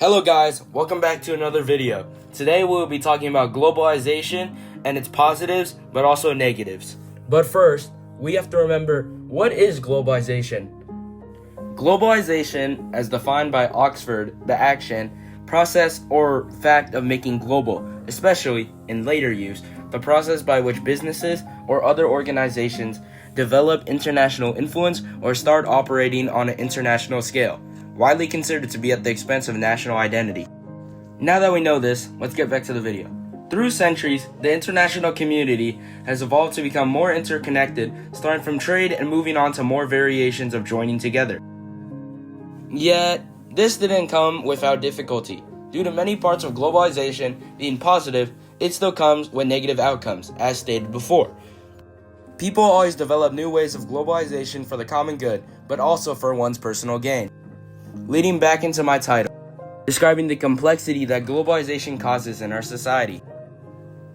Hello guys, welcome back to another video. Today we'll be talking about globalization and its positives but also negatives. But first, we have to remember, what is globalization? Globalization, as defined by Oxford, the action, process, or fact of making global, especially in later use, the process by which businesses or other organizations develop international influence or start operating on an international scale, widely considered to be at the expense of national identity. Now that we know this, let's get back to the video. Through centuries, the international community has evolved to become more interconnected, starting from trade and moving on to more variations of joining together. Yet, this didn't come without difficulty. Due to many parts of globalization being positive, it still comes with negative outcomes, as stated before. People always develop new ways of globalization for the common good, but also for one's personal gain. Leading back into my title, describing the complexity that globalization causes in our society.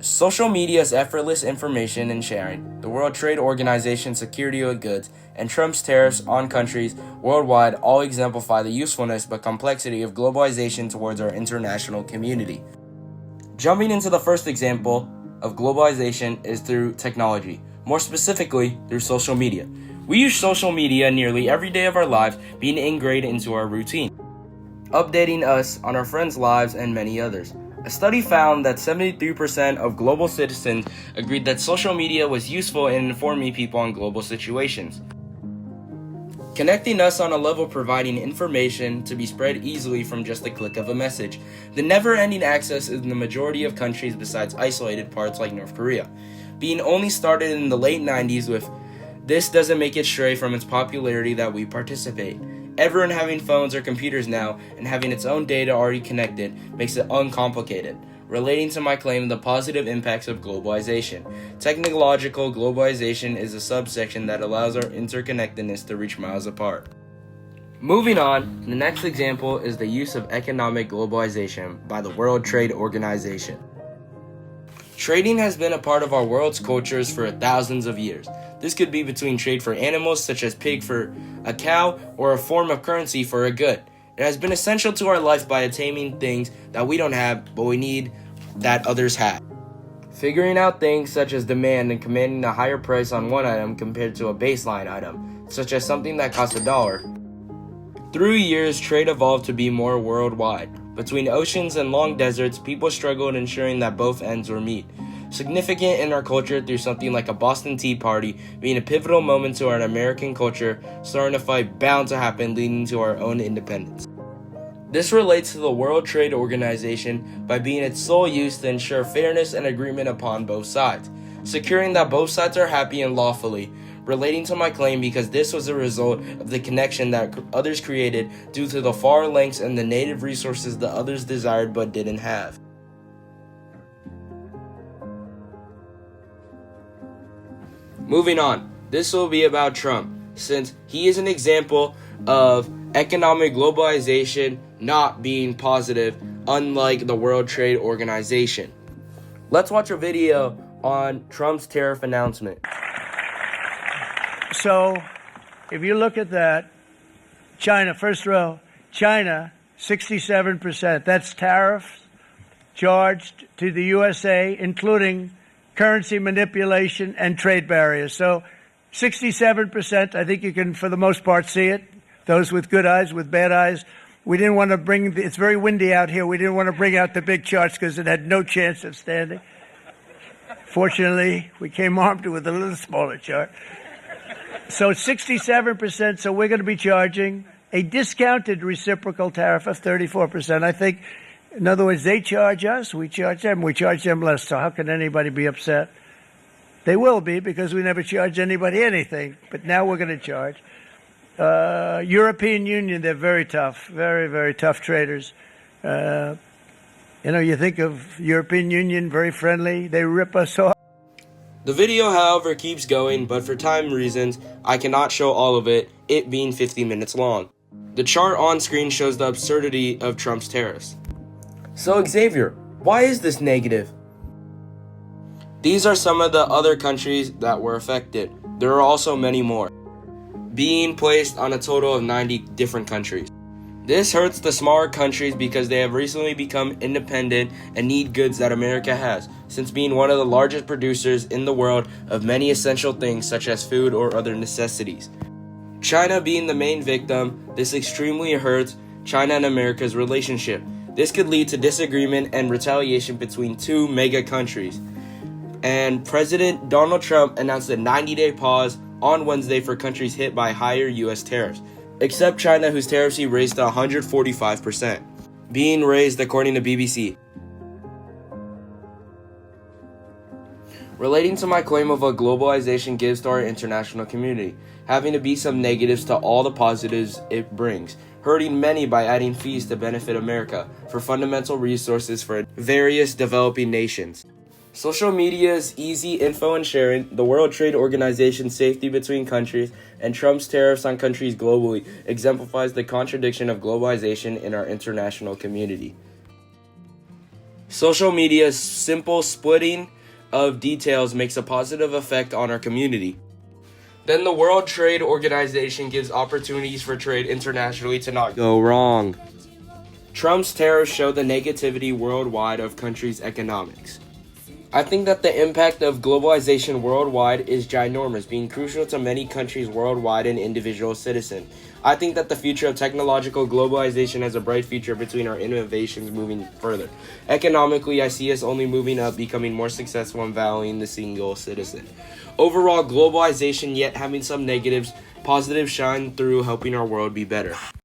Social media's effortless information and sharing, the World Trade Organization's security of goods, and Trump's tariffs on countries worldwide all exemplify the usefulness but complexity of globalization towards our international community. Jumping into the first example of globalization is through technology, more specifically through social media. We use social media nearly every day of our lives, being ingrained into our routine, updating us on our friends' lives and many others. A study found that 73% of global citizens agreed that social media was useful in informing people on global situations, connecting us on a level providing information to be spread easily from just a click of a message. The never-ending access in the majority of countries besides isolated parts like North Korea, being only started in the late 90s with this doesn't make it stray from its popularity that we participate. Everyone having phones or computers now and having its own data already connected makes it uncomplicated. Relating to my claim of the positive impacts of globalization. Technological globalization is a subsection that allows our interconnectedness to reach miles apart. Moving on, the next example is the use of economic globalization by the World Trade Organization. Trading has been a part of our world's cultures for thousands of years. This could be between trade for animals such as pig for a cow or a form of currency for a good. It has been essential to our life by attaining things that we don't have but we need that others have. Figuring out things such as demand and commanding a higher price on one item compared to a baseline item, such as something that costs $1. Through years, trade evolved to be more worldwide. Between oceans and long deserts, people struggled ensuring that both ends were met. Significant in our culture through something like a Boston Tea Party being a pivotal moment to our American culture, starting a fight bound to happen leading to our own independence. This relates to the World Trade Organization by being its sole use to ensure fairness and agreement upon both sides, securing that both sides are happy and lawfully, relating to my claim because this was a result of the connection that others created due to the far lengths and the native resources that others desired but didn't have. Moving on, this will be about Trump, since he is an example of economic globalization not being positive, unlike the World Trade Organization. Let's watch a video on Trump's tariff announcement. So, if you look at that, China, first row, China, 67%. That's tariffs charged to the USA, including currency manipulation and trade barriers. So 67%, I think you can, for the most part, see it. Those with good eyes, with bad eyes. We didn't want to bring, it's very windy out here. We didn't want to bring out the big charts because it had no chance of standing. Fortunately, we came armed with a little smaller chart. So 67%, so we're going to be charging a discounted reciprocal tariff of 34%. I think, in other words, they charge us, we charge them less. So how can anybody be upset? They will be because we never charge anybody anything. But now we're going to charge. European Union, they're very tough, very, very tough traders. You think of European Union, very friendly. They rip us off. The video, however, keeps going, but for time reasons, I cannot show all of it, it being 50 minutes long. The chart on screen shows the absurdity of Trump's tariffs. So Xavier, why is this negative? These are some of the other countries that were affected. There are also many more, being placed on a total of 90 different countries. This hurts the smaller countries because they have recently become independent and need goods that America has, since being one of the largest producers in the world of many essential things such as food or other necessities. China being the main victim, this extremely hurts China and America's relationship. This could lead to disagreement and retaliation between two mega countries. And President Donald Trump announced a 90-day pause on Wednesday for countries hit by higher U.S. tariffs, except China, whose tariffs he raised to 145%, being raised according to BBC. Relating to my claim of what globalization gives to our international community, having to be some negatives to all the positives it brings, hurting many by adding fees to benefit America for fundamental resources for various developing nations. Social media's easy info and sharing, the World Trade Organization's safety between countries, and Trump's tariffs on countries globally exemplifies the contradiction of globalization in our international community. Social media's simple splitting of details makes a positive effect on our community. Then the World Trade Organization gives opportunities for trade internationally to not go wrong. Trump's tariffs show the negativity worldwide of countries' economics. I think that the impact of globalization worldwide is ginormous, being crucial to many countries worldwide and individual citizens. I think that the future of technological globalization has a bright future between our innovations moving further. Economically, I see us only moving up, becoming more successful and valuing the single citizen. Overall, globalization, yet having some negatives, positives shine through, helping our world be better.